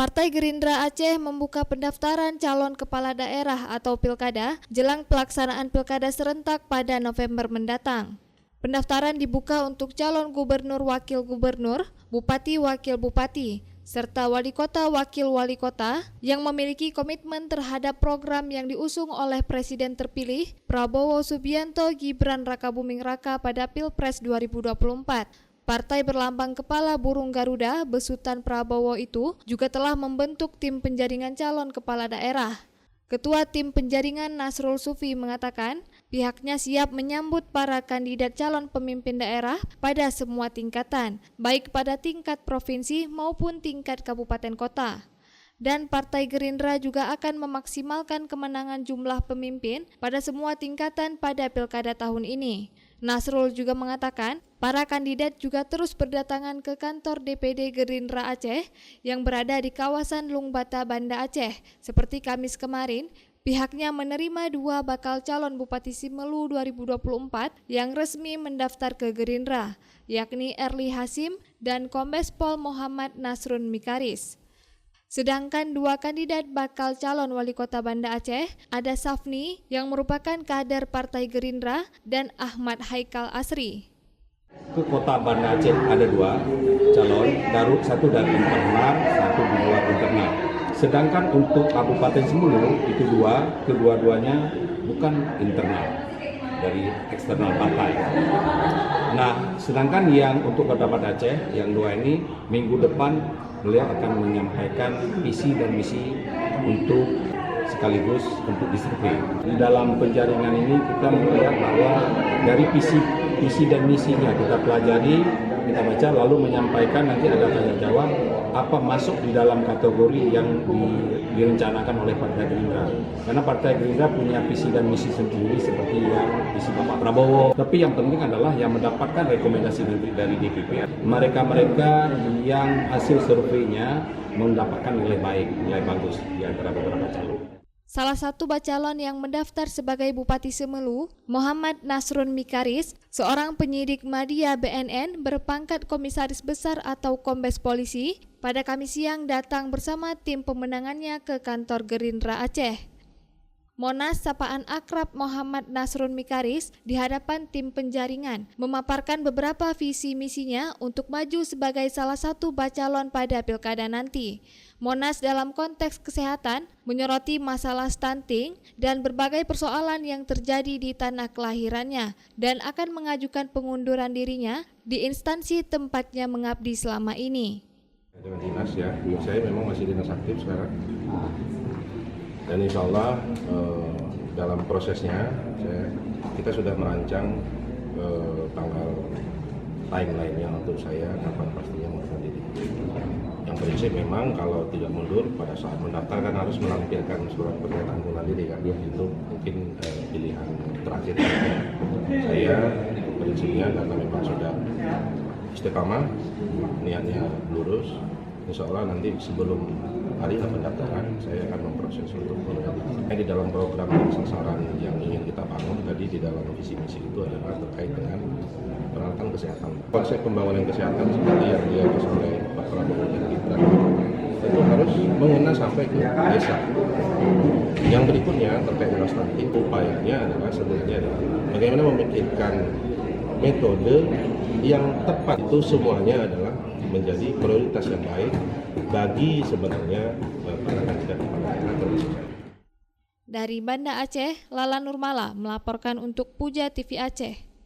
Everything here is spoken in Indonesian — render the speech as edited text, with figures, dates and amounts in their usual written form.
Partai Gerindra Aceh membuka pendaftaran calon kepala daerah atau pilkada jelang pelaksanaan pilkada serentak pada November mendatang. Pendaftaran dibuka untuk calon gubernur wakil gubernur, bupati wakil bupati, serta wali kota wakil wali kota yang memiliki komitmen terhadap program yang diusung oleh Presiden terpilih Prabowo Subianto Gibran Rakabuming Raka pada Pilpres 2024. Partai berlambang kepala burung Garuda besutan Prabowo itu juga telah membentuk tim penjaringan calon kepala daerah. Ketua tim penjaringan Nasrul Sufi mengatakan pihaknya siap menyambut para kandidat calon pemimpin daerah pada semua tingkatan, baik pada tingkat provinsi maupun tingkat kabupaten kota. Dan Partai Gerindra juga akan memaksimalkan kemenangan jumlah pemimpin pada semua tingkatan pada pilkada tahun ini. Nasrul juga mengatakan, para kandidat juga terus berdatangan ke kantor DPD Gerindra Aceh yang berada di kawasan Lungbata, Banda Aceh. Seperti Kamis kemarin, pihaknya menerima 2 bakal calon Bupati Simelu 2024 yang resmi mendaftar ke Gerindra, yakni Erli Hasim dan Kombes Pol Muhammad Nasrun Mikaris. Sedangkan 2 kandidat bakal calon wali kota Banda Aceh, ada Safni yang merupakan kader Partai Gerindra dan Ahmad Haikal Asri. Ke kota Banda Aceh ada 2 calon, satu dari internal, satu di luar internal. Sedangkan untuk Kabupaten Simelu itu 2, kedua-duanya bukan internal, dari eksternal partai. Nah, sedangkan yang untuk kota Banda Aceh, yang 2 ini minggu depan beliau akan menyampaikan visi dan misi untuk sekaligus untuk disurvei. Di dalam penjaringan ini kita melihat bahwa dari visi dan misinya kita pelajari, kita baca, lalu menyampaikan, nanti ada tanya jawab apa masuk di dalam kategori yang direncanakan oleh Partai Gerindra. Karena Partai Gerindra punya visi dan misi sendiri seperti yang visi Bapak Prabowo. Tapi yang penting adalah yang mendapatkan rekomendasi dari DPP. Mereka yang hasil surveinya mendapatkan nilai baik, nilai bagus di antara beberapa calon. Salah satu bacalon yang mendaftar sebagai Bupati Simelu, Muhammad Nasrun Mikaris, seorang penyidik Madya BNN berpangkat Komisaris Besar atau Kombes Polisi, pada Kamis siang datang bersama tim pemenangannya ke kantor Gerindra Aceh. Monas sapaan akrab Muhammad Nasrun Mikaris di hadapan tim penjaringan memaparkan beberapa visi misinya untuk maju sebagai salah satu bacalon pada pilkada nanti. Monas dalam konteks kesehatan menyoroti masalah stunting dan berbagai persoalan yang terjadi di tanah kelahirannya dan akan mengajukan pengunduran dirinya di instansi tempatnya mengabdi selama ini. Dengan dinas ya, saya memang masih dinas aktif sekarang. Dan insya Allah dalam prosesnya kita sudah merancang tanggal timeline-nya untuk saya kapan pastinya mengundurkan diri. Yang prinsip memang kalau tidak mundur pada saat mendaftar kan harus menampilkan surat pernyataan pengunduran diri kan. Itu mungkin pilihan terakhir saya prinsipnya karena memang sudah istiqamah, niatnya lurus. Insya Allah nanti sebelum hari pendaftaran saya akan memproses untuk pengunduran diri. Di dalam program dan sasaran yang ingin kita bangun tadi di dalam visi misi itu adalah terkait dengan peralatan kesehatan. Konsep pembangunan kesehatan seperti yang digagas oleh Pak Prabowo dan Gibran itu harus mengena sampai ke desa. Yang berikutnya terkait dengan stunting, upayanya adalah sebenarnya bagaimana memikirkan metode yang tepat. Itu semuanya adalah menjadi prioritas yang baik bagi sebenarnya para kandidat kepala daerah. Dari Banda Aceh, Lala Nurmala melaporkan untuk Puja TV Aceh.